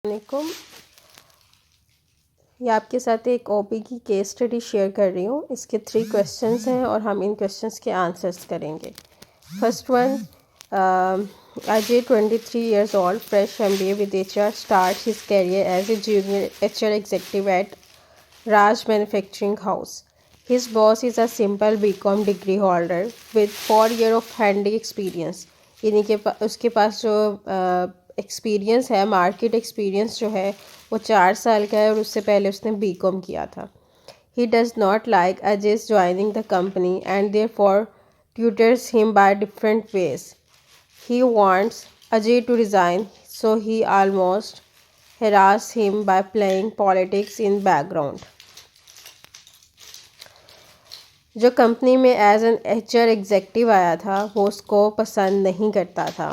वालेकुम। ये आपके साथ एक ओपी की केस स्टडी शेयर कर रही हूँ। इसके 3 क्वेश्चंस हैं और हम इन क्वेश्चंस के आंसर्स करेंगे। First one, Ajay 23 years old, fresh MBA with HR, starts his career as a junior HR executive at Raj Manufacturing House. His boss is a simple BCom degree holder with 4 years of handy experience. उसके पास जो experience है, market experience जो है वो 4 साल का है और उससे पहले उसने बीकॉम किया था। He does not like Ajay's joining the company and therefore tutors him by different ways. He wants Ajay to resign, so he almost harasses him by playing politics in background. जो company में as an HR executive आया था वो उसको पसंद नहीं करता था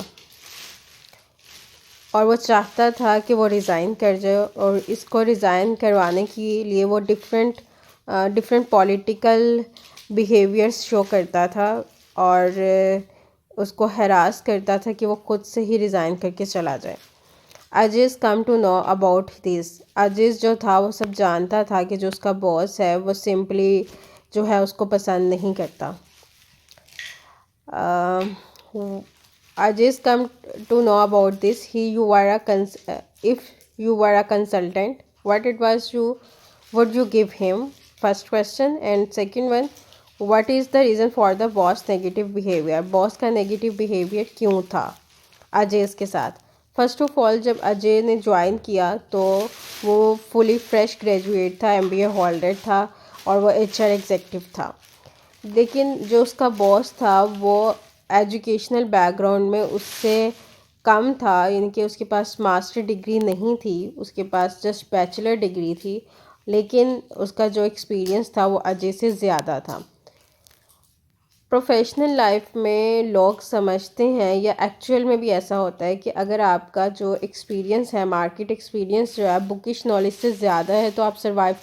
और वो चाहता था कि वो रिज़ाइन कर जाए, और इसको रिज़ाइन करवाने के लिए वो डिफरेंट पॉलिटिकल बिहेवियर्स शो करता था और उसको हरास करता था कि वो खुद से ही रिज़ाइन करके चला जाए। Aziz come to know about this. Aziz जो था वो सब जानता था कि जो उसका बॉस है वो सिंपली जो है उसको पसंद नहीं करता। Ajay's come to know about this. If you were a consultant, what advice would you give him? First question. And second one, what is the reason for the boss negative behavior? Boss का negative behavior क्यों था अजय के साथ? First of all, जब अजय ने join किया तो वो फुली फ्रेश ग्रेजुएट था, MBA होल्डर था और वो HR एग्जेक्टिव था। लेकिन जो उसका बॉस था वो एजुकेशनल बैकग्राउंड में उससे कम था, यानी कि उसके पास मास्टर डिग्री नहीं थी, उसके पास जस्ट बैचलर डिग्री थी, लेकिन उसका जो एक्सपीरियंस था वो अजय से ज़्यादा था। प्रोफेशनल लाइफ में लोग समझते हैं या एक्चुअल में भी ऐसा होता है कि अगर आपका जो एक्सपीरियंस है, मार्केट एक्सपीरियंस जो है बुकिश नॉलेज से ज़्यादा है तो आप सर्वाइव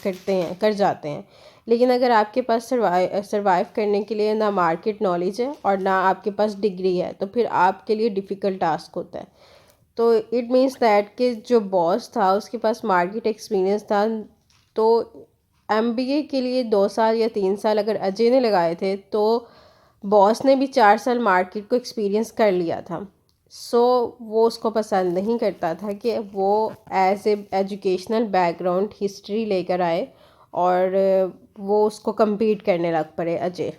कर जाते हैं। लेकिन अगर आपके पास सर्वाइव करने के लिए ना मार्केट नॉलेज है और ना आपके पास डिग्री है तो फिर आपके लिए डिफ़िकल्ट टास्क होता है। तो इट मीन्स दैट कि जो बॉस था उसके पास मार्केट एक्सपीरियंस था, तो MBA के लिए 2 साल या 3 साल अगर अजय ने लगाए थे तो बॉस ने भी 4 साल मार्केट को एक्सपीरियंस कर लिया था। वो उसको पसंद नहीं करता था कि वो as a educational background history लेकर आए और वो उसको compete करने लग पड़े अजय।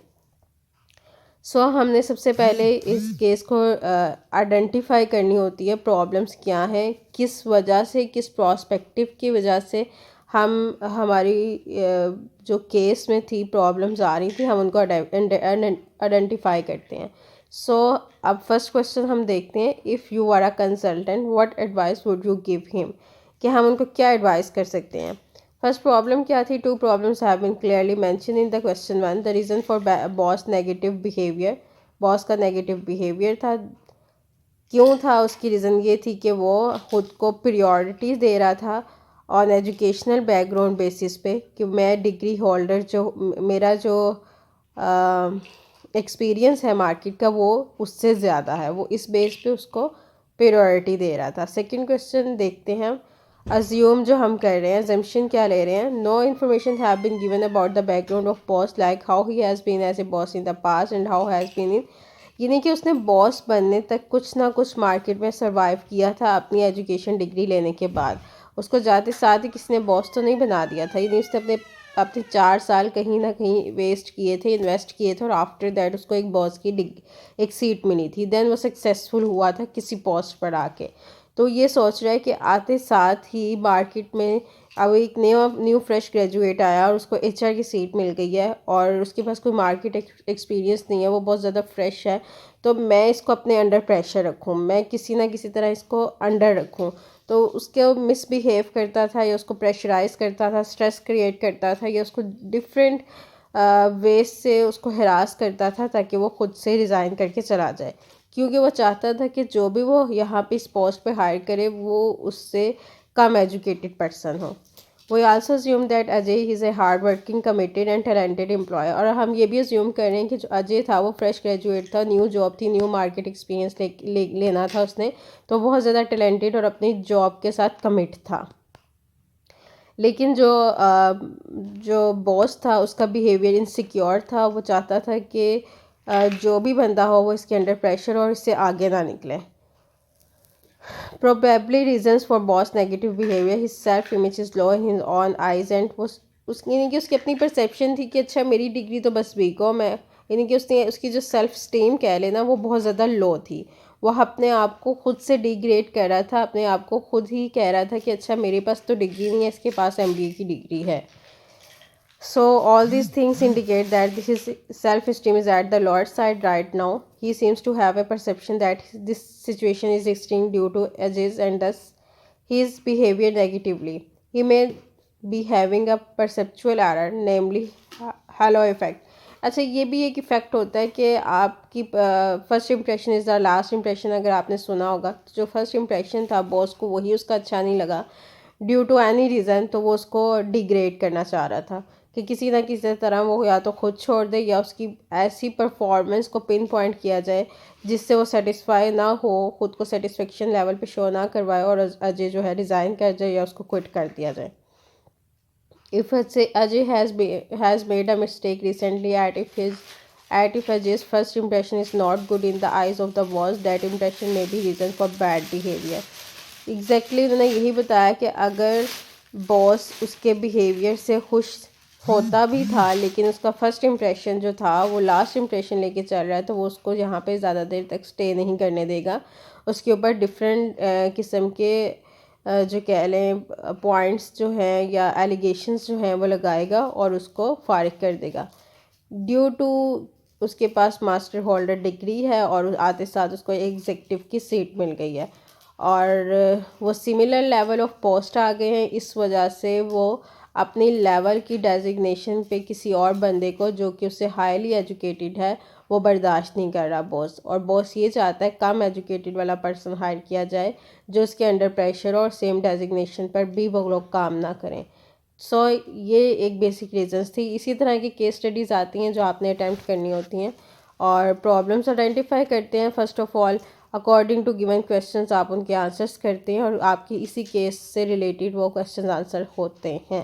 हमने सबसे पहले इस केस को आइडेंटिफाई करनी होती है, प्रॉब्लम्स क्या हैं, किस वजह से, किस प्रोस्पेक्टिव की वजह से हमारी जो केस में थी प्रॉब्लम्स आ रही थी, हम उनको आइडेंटिफाई करते हैं। अब फर्स्ट क्वेश्चन हम देखते हैं, if you are a consultant what advice would you give him, कि हम उनको क्या एडवाइस कर सकते हैं। फर्स्ट प्रॉब्लम क्या थी? 2 problems have been clearly mention in the question 1। The reason for boss negative behaviour, boss का नेगेटिव बिहेवियर था। क्यों था? उसकी रीज़न ये थी कि वो खुद को प्रायोरिटी दे रहा था ऑन एजुकेशनल बैकग्राउंड बेसिस पे, कि मैं डिग्री होल्डर, जो मेरा जो एक्सपीरियंस है मार्केट का वो उससे ज़्यादा है, वो इस बेस पे उसको प्रायोरिटी दे रहा था। सेकंड क्वेश्चन देखते हैं हम। अज्यूम जो हम कर रहे हैं, अजम्पशन क्या ले रहे हैं? No information have been given about the background of boss, like how he has been as a boss in the past and how has been in, यानी कि उसने बॉस बनने तक कुछ ना कुछ मार्केट में सर्वाइव किया था अपनी एजुकेशन डिग्री लेने के बाद। उसको जाते साथ ही किसी ने बॉस तो नहीं बना दिया था, यानी उसने अपने 4 साल कहीं ना कहीं वेस्ट किए थे, इन्वेस्ट किए थे और आफ्टर दैट उसको एक बॉस की एक सीट मिली थी। देन वो सक्सेसफुल हुआ था किसी पोस्ट पर आके। तो ये सोच रहा है कि आते साथ ही मार्केट में अब एक न्यू फ्रेश ग्रेजुएट आया और उसको HR की सीट मिल गई है और उसके पास कोई मार्केट एक्सपीरियंस नहीं है, वो बहुत ज़्यादा फ्रेश है, तो मैं इसको अपने अंडर प्रेशर रखूँ, मैं किसी ना किसी तरह इसको अंडर रखूँ। तो उसके मिसबिहेव करता था या उसको प्रेशराइज करता था, स्ट्रेस क्रिएट करता था या उसको डिफरेंट वेज से उसको हरास करता था ताकि वो खुद से रिज़ाइन करके चला जाए, क्योंकि वो चाहता था कि जो भी वो यहाँ पे इस पोस्ट पे हायर करे वो उससे कम एजुकेटेड पर्सन हो। We also assume that Ajay is a hard working committed and talented employee. और हम ये भी अज्यूम कर रहे हैं कि जो अजय था वो फ्रेश ग्रेजुएट था, न्यू जॉब थी, न्यू मार्केट एक्सपीरियंस लेना था उसने, तो बहुत ज़्यादा टैलेंटेड और अपनी जॉब के साथ कमिट था। लेकिन जो बॉस था उसका बिहेवियर इनसिक्योर था। वो चाहता था कि जो भी बंदा हो वो इसके अंडर प्रेशर और इससे आगे ना निकले। Probably reasons for boss negative behavior, his self image is low in his own eyes and उसकी यानी कि उसकी अपनी परसेप्शन थी कि अच्छा मेरी डिग्री तो बस बीकॉम हो मैं, यानी कि उसने उसकी जो सेल्फ स्टीम कह लेना वो बहुत ज़्यादा लो थी। वह अपने आप को खुद से डिग्रेड कर रहा था, अपने आप को खुद ही कह रहा था कि अच्छा मेरे पास तो डिग्री नहीं है, इसके पास एमबीए की डिग्री है। So all these things indicate that his self-esteem is at the lower side right now. He seems to have a perception that this situation is extreme due to ages and thus his behavior negatively. He may be having a perceptual error, namely halo effect. अच्छा ये भी एक effect होता है कि आपकी first impression is the last impression. अगर आपने सुना होगा तो जो फर्स्ट इम्प्रेशन था बॉस को वही उसका अच्छा नहीं लगा ड्यू टू एनी रीज़न, तो वो उसको डिग्रेड करना चाह रहा था कि किसी ना किसी तरह वो या तो खुद छोड़ दे या उसकी ऐसी परफॉर्मेंस को पिन पॉइंट किया जाए जिससे वो सेटिस्फाई ना हो, खुद को सेटिस्फेक्शन लेवल पे शो ना करवाए और अजय जो है रिज़ाइन कर जाए या उसको क्विट कर दिया जाए। If Ajay has made a mistake recently at if Ajay's first impression is not good in the eyes of the boss, that impression may be reason for bad behavior. Exactly उन्होंने यही बताया कि अगर boss उसके behaviour से खुश होता भी था लेकिन उसका फर्स्ट इम्प्रेशन जो था वो लास्ट इम्प्रेशन लेके चल रहा है, तो वो उसको यहाँ पे ज़्यादा देर तक स्टे नहीं करने देगा। उसके ऊपर डिफरेंट किस्म के जो कह लें पॉइंट्स जो हैं या एलिगेशंस जो हैं वो लगाएगा और उसको फारिग कर देगा। ड्यू टू उसके पास मास्टर होल्डर डिग्री है और आते साथ उसको एग्जीक्यूटिव की सीट मिल गई है और वो सिमिलर लेवल ऑफ पोस्ट आ गए हैं, इस वजह से वो अपनी लेवल की डेजिग्नेशन पे किसी और बंदे को जो कि उससे हाईली एजुकेटेड है वो बर्दाश्त नहीं कर रहा बॉस। और बॉस ये चाहता है कम एजुकेटेड वाला पर्सन हायर किया जाए जो उसके अंडर प्रेशर और सेम डेजिग्नेशन पर भी वो लोग काम ना करें। सो ये एक बेसिक रीजंस थी। इसी तरह की केस स्टडीज़ आती हैं जो आपने अटैम्प्ट करनी होती हैं और प्रॉब्लम्स आइडेंटिफाई करते हैं। First of all according to given questions आप उनके आंसर्स करते हैं और आपकी इसी केस से रिलेटेड वो क्वेश्चन आंसर होते हैं।